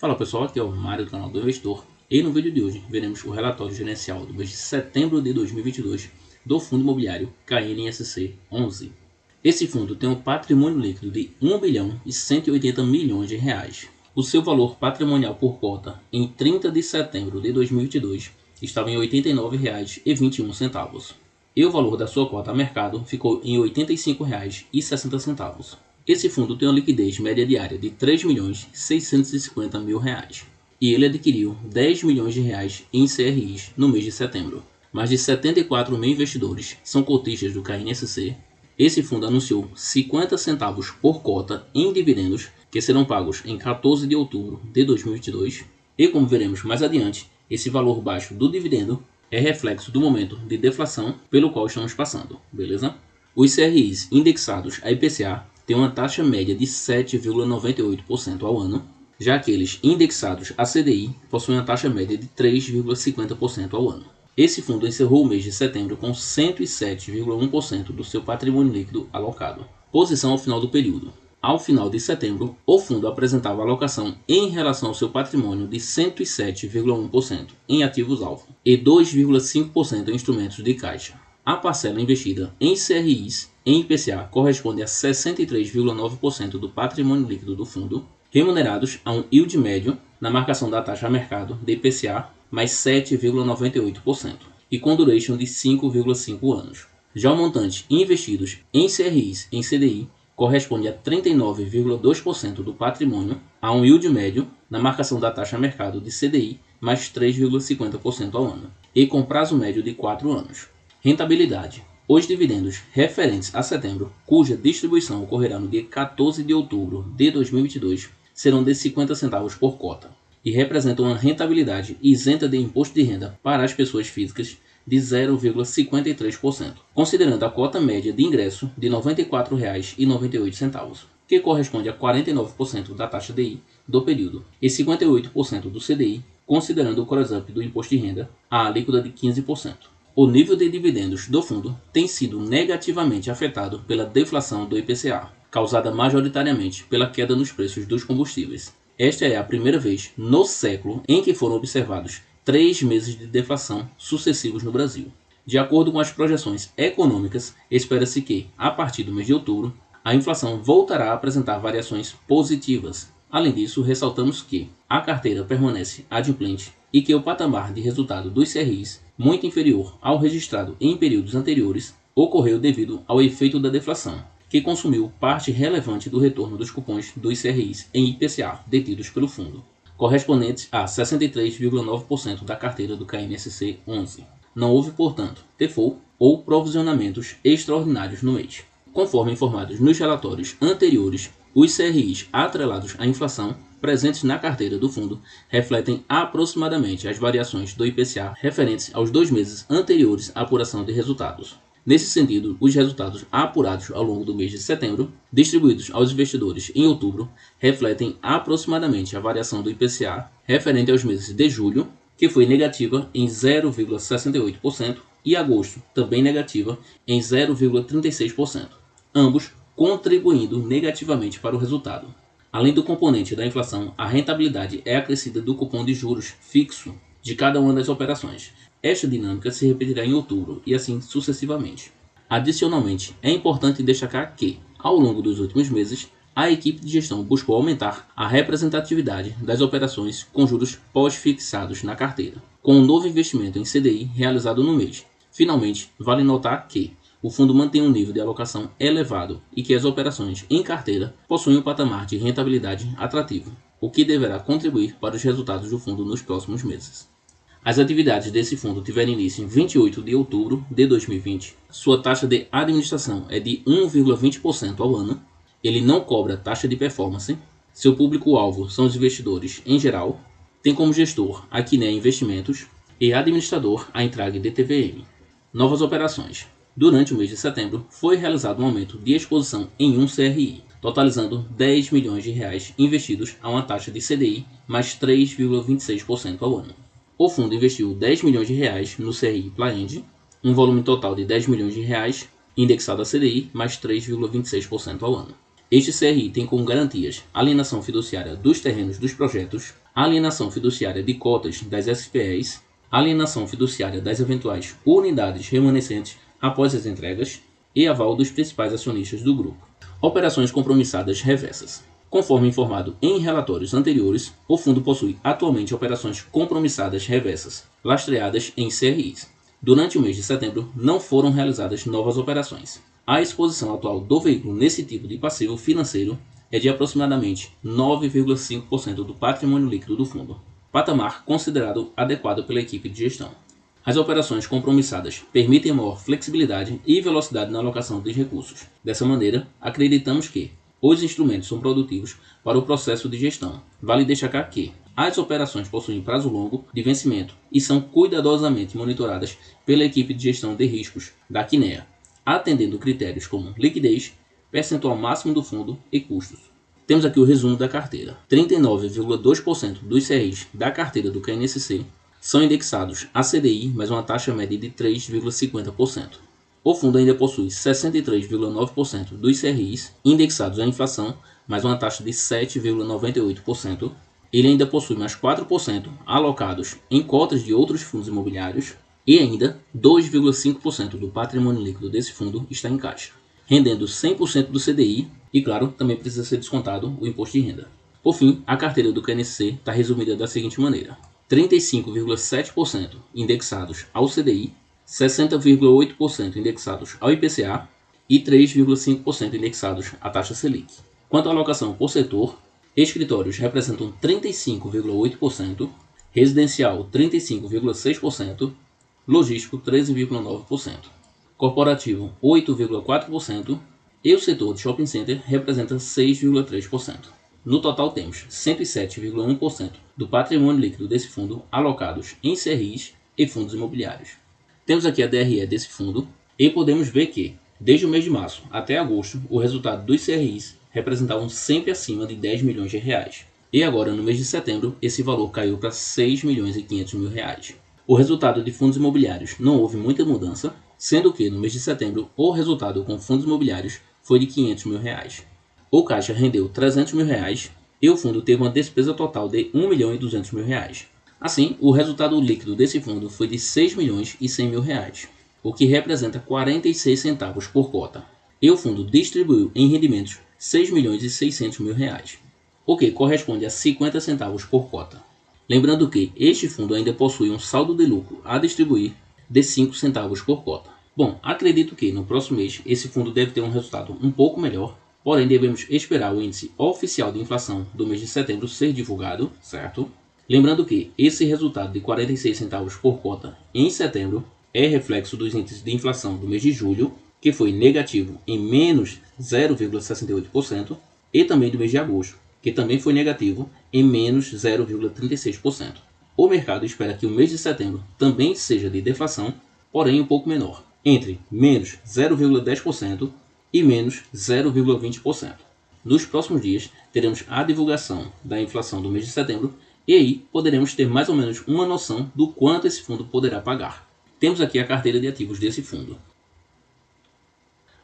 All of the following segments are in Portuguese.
Fala pessoal, aqui é o Mário do canal do Investor e no vídeo de hoje veremos o relatório gerencial do mês de setembro de 2022 do fundo imobiliário KNSC 11. Esse fundo tem um patrimônio líquido de 1 bilhão e 180 milhões de reais. O seu valor patrimonial por cota em 30 de setembro de 2022 estava em R$ 89,21 e o valor da sua cota a mercado ficou em R$ 85,60. Esse fundo tem uma liquidez média diária de R$ 3.650.000 e ele adquiriu R$ 10 milhões em CRIs no mês de setembro. Mais de 74 mil investidores são cotistas do KNSC. Esse fundo anunciou 50 centavos por cota em dividendos que serão pagos em 14 de outubro de 2022 e, como veremos mais adiante, esse valor baixo do dividendo é reflexo do momento de deflação pelo qual estamos passando, beleza? Os CRIs indexados a IPCA têm uma taxa média de 7,98% ao ano, já aqueles indexados a CDI possuem uma taxa média de 3,50% ao ano. Esse fundo encerrou o mês de setembro com 107,1% do seu patrimônio líquido alocado. Posição ao final do período. Ao final de setembro, o fundo apresentava alocação em relação ao seu patrimônio de 107,1% em ativos-alvo e 2,5% em instrumentos de caixa. A parcela investida em CRIs em IPCA corresponde a 63,9% do patrimônio líquido do fundo, remunerados a um yield médio na marcação da taxa a mercado de IPCA mais 7,98% e com duration de 5,5 anos. Já o montante investidos em CRIs em CDI corresponde a 39,2% do patrimônio a um yield médio na marcação da taxa a mercado de CDI mais 3,50% ao ano e com prazo médio de 4 anos. Rentabilidade. Os dividendos referentes a setembro, cuja distribuição ocorrerá no dia 14 de outubro de 2022, serão de 50 centavos por cota e representam uma rentabilidade isenta de imposto de renda para as pessoas físicas de 0,53%, considerando a cota média de ingresso de R$ 94,98, que corresponde a 49% da taxa DI do período e 58% do CDI, considerando o cross-up do imposto de renda, a alíquota de 15%. O nível de dividendos do fundo tem sido negativamente afetado pela deflação do IPCA, causada majoritariamente pela queda nos preços dos combustíveis. Esta é a primeira vez no século em que foram observados 3 meses de deflação sucessivos no Brasil. De acordo com as projeções econômicas, espera-se que, a partir do mês de outubro, a inflação voltará a apresentar variações positivas. Além disso, ressaltamos que a carteira permanece adimplente e que o patamar de resultado dos CRIs, muito inferior ao registrado em períodos anteriores, ocorreu devido ao efeito da deflação, que consumiu parte relevante do retorno dos cupons dos CRIs em IPCA detidos pelo fundo, correspondentes a 63,9% da carteira do KNSC 11. Não houve, portanto, default ou provisionamentos extraordinários no mês. Conforme informados nos relatórios anteriores, os CRIs atrelados à inflação presentes na carteira do fundo refletem aproximadamente as variações do IPCA referentes aos 2 meses anteriores à apuração de resultados. Nesse sentido, os resultados apurados ao longo do mês de setembro, distribuídos aos investidores em outubro, refletem aproximadamente a variação do IPCA referente aos meses de julho, que foi negativa em 0,68%, e agosto, também negativa em 0,36%, ambos contribuindo negativamente para o resultado. Além do componente da inflação, a rentabilidade é acrescida do cupom de juros fixo de cada uma das operações. Esta dinâmica se repetirá em outubro e assim sucessivamente. Adicionalmente, é importante destacar que, ao longo dos últimos meses, a equipe de gestão buscou aumentar a representatividade das operações com juros pós-fixados na carteira, com um novo investimento em CDI realizado no mês. Finalmente, vale notar que o fundo mantém um nível de alocação elevado e que as operações em carteira possuem um patamar de rentabilidade atrativo, o que deverá contribuir para os resultados do fundo nos próximos meses. As atividades desse fundo tiveram início em 28 de outubro de 2020. Sua taxa de administração é de 1,20% ao ano. Ele não cobra taxa de performance. Seu público-alvo são os investidores em geral. Tem como gestor a Quiné Investimentos e administrador a Intrag DTVM. Novas operações. Durante o mês de setembro, foi realizado um aumento de exposição em um CRI, totalizando R$ 10 milhões investidos a uma taxa de CDI mais 3,26% ao ano. O fundo investiu R$ 10 milhões no CRI Plaend, um volume total de R$ 10 milhões, indexado a CDI mais 3,26% ao ano. Este CRI tem como garantias alienação fiduciária dos terrenos dos projetos, alienação fiduciária de cotas das SPEs, alienação fiduciária das eventuais unidades remanescentes após as entregas e aval dos principais acionistas do grupo. Operações compromissadas reversas. Conforme informado em relatórios anteriores, o fundo possui atualmente operações compromissadas reversas, lastreadas em CRIs. Durante o mês de setembro, não foram realizadas novas operações. A exposição atual do veículo nesse tipo de passivo financeiro é de aproximadamente 9,5% do patrimônio líquido do fundo, patamar considerado adequado pela equipe de gestão. As operações compromissadas permitem maior flexibilidade e velocidade na alocação dos recursos. Dessa maneira, acreditamos que os instrumentos são produtivos para o processo de gestão. Vale destacar que as operações possuem prazo longo de vencimento e são cuidadosamente monitoradas pela equipe de gestão de riscos da Kinea, atendendo critérios como liquidez, percentual máximo do fundo e custos. Temos aqui o resumo da carteira. 39,2% dos CRIs da carteira do KNSC são indexados a CDI mais uma taxa média de 3,50%. O fundo ainda possui 63,9% dos CRIs indexados à inflação mais uma taxa de 7,98%. Ele ainda possui mais 4% alocados em cotas de outros fundos imobiliários e ainda 2,5% do patrimônio líquido desse fundo está em caixa, rendendo 100% do CDI e, claro, também precisa ser descontado o imposto de renda. Por fim, a carteira do KNSC está resumida da seguinte maneira: 35,7% indexados ao CDI, 60,8% indexados ao IPCA e 3,5% indexados à taxa Selic. Quanto à alocação por setor, escritórios representam 35,8%, residencial 35,6%, logístico 13,9%, corporativo 8,4% e o setor de shopping center representa 6,3%. No total temos 107,1% do patrimônio líquido desse fundo alocados em CRIs e fundos imobiliários. Temos aqui a DRE desse fundo e podemos ver que, desde o mês de março até agosto, o resultado dos CRIs representavam sempre acima de 10 milhões de reais. E agora, no mês de setembro, esse valor caiu para 6 milhões e 500 mil reais. O resultado de fundos imobiliários não houve muita mudança, sendo que, no mês de setembro, o resultado com fundos imobiliários foi de 500 mil reais. O caixa rendeu 300 mil reais e o fundo teve uma despesa total de 1 milhão e 200 mil reais. Assim, o resultado líquido desse fundo foi de 6 milhões e 100 mil reais, o que representa 46 centavos por cota. E o fundo distribuiu em rendimentos 6 milhões e 600 mil reais, o que corresponde a 50 centavos por cota. Lembrando que este fundo ainda possui um saldo de lucro a distribuir de 5 centavos por cota. Bom, acredito que no próximo mês esse fundo deve ter um resultado um pouco melhor, porém devemos esperar o índice oficial de inflação do mês de setembro ser divulgado, certo? Lembrando que esse resultado de 46 centavos por cota em setembro é reflexo dos índices de inflação do mês de julho, que foi negativo em menos 0,68%, e também do mês de agosto, que também foi negativo em menos 0,36%. O mercado espera que o mês de setembro também seja de deflação, porém um pouco menor, entre menos 0,10% e menos 0,20%. Nos próximos dias, teremos a divulgação da inflação do mês de setembro e aí poderemos ter mais ou menos uma noção do quanto esse fundo poderá pagar. Temos aqui a carteira de ativos desse fundo.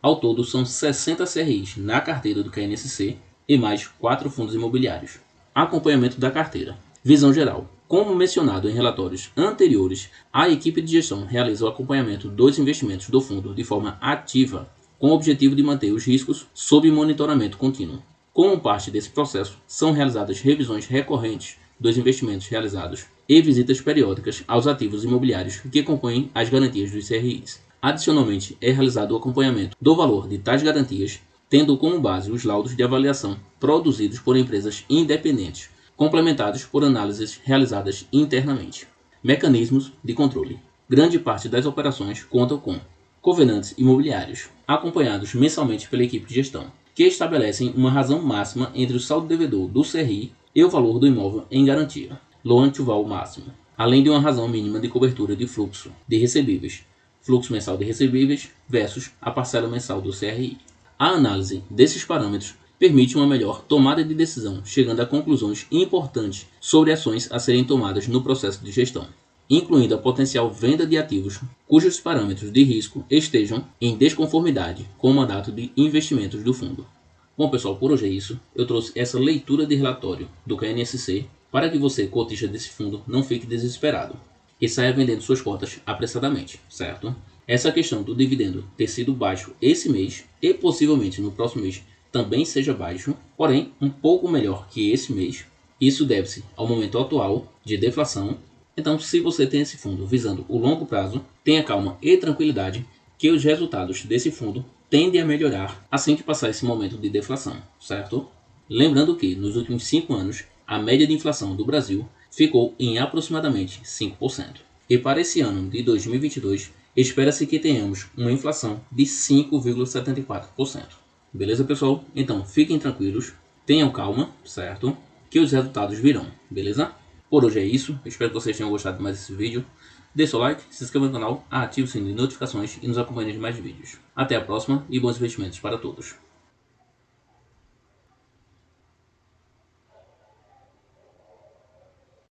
Ao todo, são 60 CRIs na carteira do KNSC e mais 4 fundos imobiliários. Acompanhamento da carteira. Visão geral. Como mencionado em relatórios anteriores, a equipe de gestão realiza o acompanhamento dos investimentos do fundo de forma ativa, com o objetivo de manter os riscos sob monitoramento contínuo. Como parte desse processo, são realizadas revisões recorrentes dos investimentos realizados e visitas periódicas aos ativos imobiliários que compõem as garantias dos CRIs. Adicionalmente, é realizado o acompanhamento do valor de tais garantias, tendo como base os laudos de avaliação produzidos por empresas independentes, complementados por análises realizadas internamente. Mecanismos de controle. Grande parte das operações contam com covenantes imobiliários, acompanhados mensalmente pela equipe de gestão, que estabelecem uma razão máxima entre o saldo devedor do CRI e o valor do imóvel em garantia, loan to value máximo, além de uma razão mínima de cobertura de fluxo de recebíveis, fluxo mensal de recebíveis versus a parcela mensal do CRI. A análise desses parâmetros permite uma melhor tomada de decisão, chegando a conclusões importantes sobre ações a serem tomadas no processo de gestão, incluindo a potencial venda de ativos cujos parâmetros de risco estejam em desconformidade com o mandato de investimentos do fundo. Bom pessoal, por hoje é isso. Eu trouxe essa leitura de relatório do KNSC para que você, cotista desse fundo, não fique desesperado e saia vendendo suas cotas apressadamente, certo? Essa questão do dividendo ter sido baixo esse mês e possivelmente no próximo mês também seja baixo, porém um pouco melhor que esse mês. Isso deve-se ao momento atual de deflação. Então, se você tem esse fundo visando o longo prazo, tenha calma e tranquilidade que os resultados desse fundo tendem a melhorar assim que passar esse momento de deflação, certo? Lembrando que nos últimos 5 anos, a média de inflação do Brasil ficou em aproximadamente 5%. E para esse ano de 2022, espera-se que tenhamos uma inflação de 5,74%. Beleza, pessoal? Então, fiquem tranquilos, tenham calma, certo? Que os resultados virão, beleza? Por hoje é isso, espero que vocês tenham gostado de mais esse vídeo. Deixe seu like, se inscreva no canal, ative o sininho de notificações e nos acompanhe em mais vídeos. Até a próxima e bons investimentos para todos.